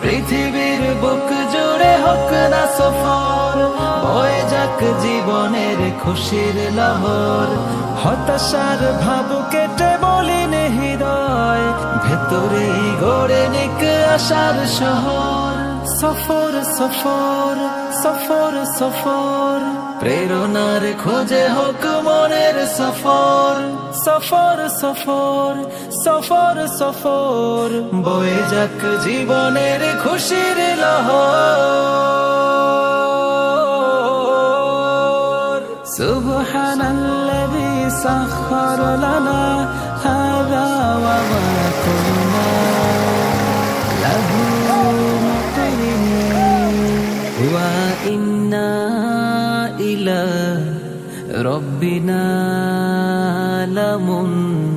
পৃথিবীর বুক জুড়ে হোক না সফর, বয়ে যাক জীবনের খুশির লহর। হতাশার ভাব কেটে বলিন হৃদয়, ভেতরেই গড়ে নিক আশার শহর। সফর সফর সফর সফর, প্রেরণার খোঁজে হোক মনের সফর। সফর সফর সফর সফর, বয়ে যাক জীবনের খুশির লহর। সুবহানাল্লাযী সাখখার লানা হাযা ওয়া মা কুন্না লাহু মুকরিনিন ওয়া ইন্না ইলা রব্বিনা লামুনকালিবুন।